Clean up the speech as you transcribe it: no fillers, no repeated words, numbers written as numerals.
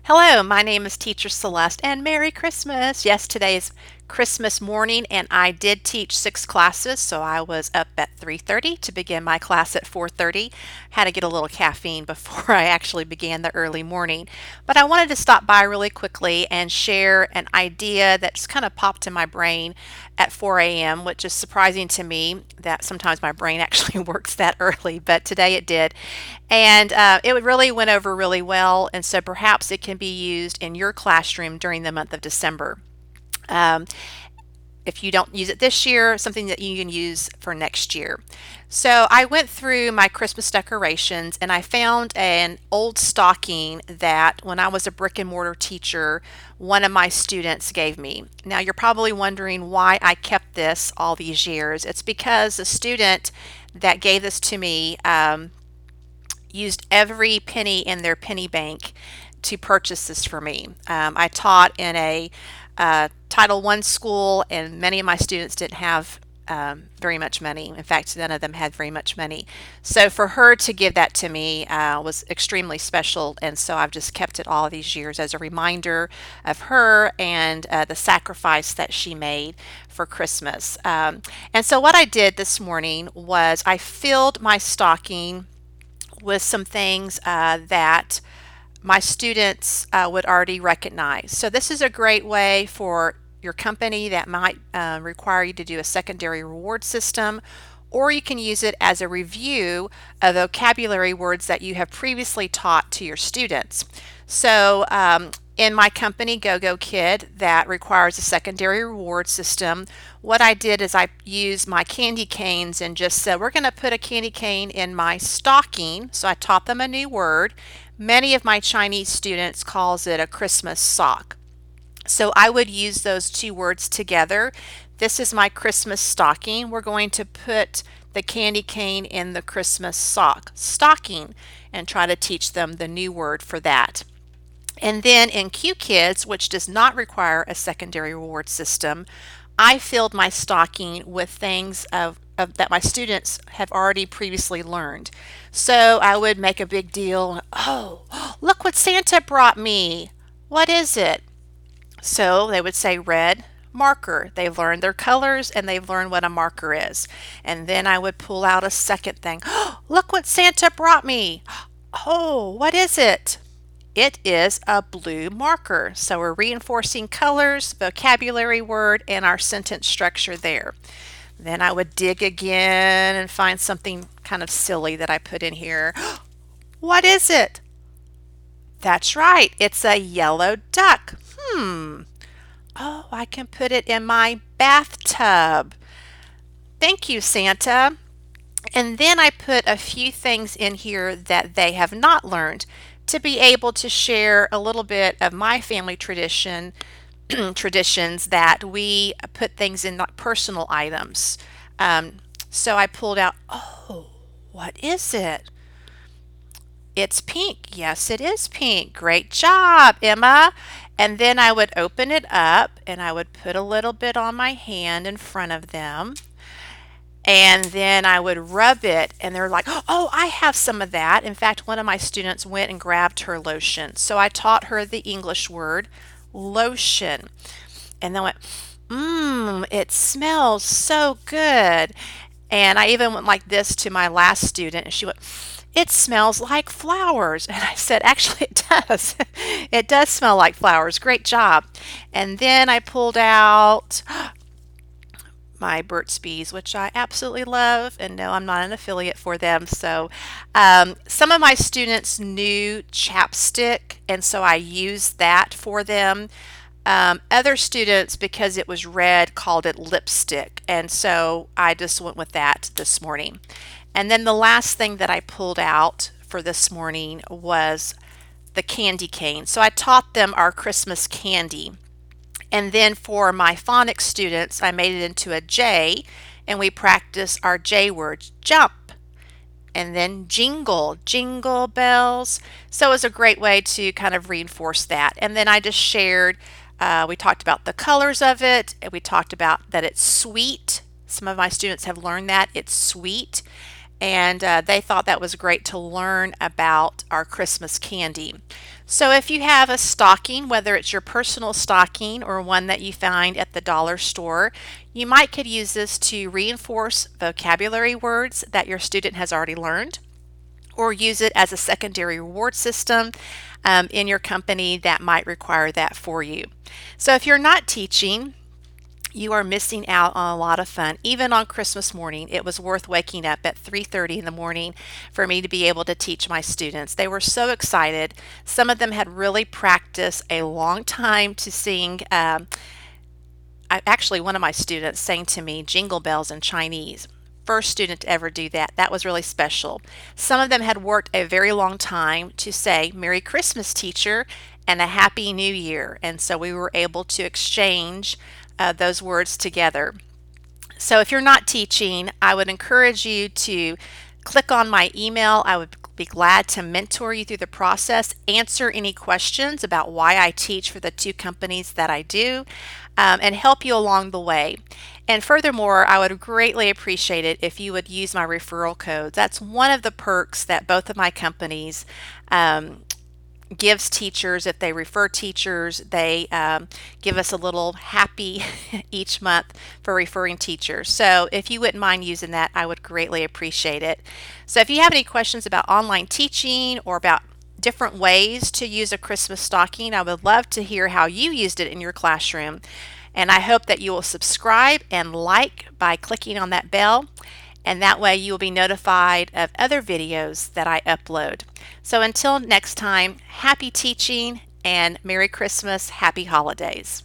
Hello, my name is Teacher Celeste and Merry Christmas. Yes, today is Christmas morning and I did teach 6 classes, so I was up at 3:30 to begin my class at 4:30. Had to get a little caffeine before I actually began the early morning. But I wanted to stop by really quickly and share an idea that just kind of popped in my brain at 4 a.m., which is surprising to me that sometimes my brain actually works that early, but today it did. And it really went over really well, and so perhaps it can be used in your classroom during the month of December. Um, if you don't use it this year, something that you can use for next year. So I went through my Christmas decorations and I found an old stocking that when I was a brick and mortar teacher, one of my students gave me. Now you're probably wondering why I kept this all these years. It's because the student that gave this to me used every penny in their penny bank to purchase this for me. I taught in a Title I school, and many of my students didn't have very much money. In fact, none of them had very much money. So for her to give that to me was extremely special, and so I've just kept it all these years as a reminder of her and the sacrifice that she made for Christmas. And so what I did this morning was I filled my stocking with some things that my students would already recognize. So this is a great way for your company that might require you to do a secondary reward system, or you can use it as a review of vocabulary words that you have previously taught to your students. So in my company, GOGO Kid, that requires a secondary reward system, what I did is I used my candy canes and just said, we're going to put a candy cane in my stocking. So I taught them a new word. Many of my Chinese students calls it a Christmas sock. So I would use those two words together. This is my Christmas stocking. We're going to put the candy cane in the Christmas stocking, and try to teach them the new word for that. And then in QKIDS, which does not require a secondary reward system, I filled my stocking with things that my students have already previously learned. So I would make a big deal. Oh, look what Santa brought me. What is it? So they would say red marker. They've learned their colors and they've learned what a marker is. And then I would pull out a second thing. Oh, look what Santa brought me. Oh, what is it? It is a blue marker. So we're reinforcing colors, vocabulary word, and our sentence structure there. Then I would dig again and find something kind of silly that I put in here. What is it? That's right, it's a yellow duck. Oh, I can put it in my bathtub. Thank you, Santa. And then I put a few things in here that they have not learned to be able to share a little bit of my family traditions that we put things in, like personal items. So I pulled out, oh, what is it? It's pink. Yes, it is pink. Great job, Emma. And then I would open it up and I would put a little bit on my hand in front of them. And then I would rub it and they're like, oh, I have some of that. In fact, one of my students went and grabbed her lotion. So I taught her the English word lotion. And then went, it smells so good. And I even went like this to my last student and she went, it smells like flowers. And I said, actually it does. It does smell like flowers. Great job. And then I pulled out my Burt's Bees, which I absolutely love, and no, I'm not an affiliate for them. So some of my students knew chapstick, and so I used that for them. Other students, because it was red, called it lipstick, and so I just went with that this morning. And then the last thing that I pulled out for this morning was the candy cane. So I taught them our Christmas candy. And then for my phonics students, I made it into a J, and we practiced our J words, jump, and then jingle, jingle bells. So it was a great way to kind of reinforce that. And then I just shared, we talked about the colors of it, and we talked about that it's sweet. Some of my students have learned that it's sweet, and they thought that was great to learn about our Christmas candy. So if you have a stocking, whether it's your personal stocking or one that you find at the dollar store, you might could use this to reinforce vocabulary words that your student has already learned, or use it as a secondary reward system in your company that might require that for you. So if you're not teaching, you are missing out on a lot of fun. Even on Christmas morning, it was worth waking up at 3:30 in the morning for me to be able to teach my students. They were so excited. Some of them had really practiced a long time to sing. Actually, one of my students sang to me Jingle Bells in Chinese. First student to ever do that. That was really special. Some of them had worked a very long time to say Merry Christmas, teacher, and a Happy New Year. And so we were able to exchange those words together. So if you're not teaching, I would encourage you to click on my email. I would be glad to mentor you through the process, answer any questions about why I teach for the two companies that I do, and help you along the way. And furthermore, I would greatly appreciate it if you would use my referral codes. That's one of the perks that both of my companies gives teachers. If they refer teachers, they give us a little happy each month for referring teachers. So if you wouldn't mind using that, I would greatly appreciate it. So if you have any questions about online teaching or about different ways to use a Christmas stocking, I would love to hear how you used it in your classroom. And I hope that you will subscribe and like by clicking on that bell, and that way you will be notified of other videos that I upload. So until next time, happy teaching and Merry Christmas, happy holidays.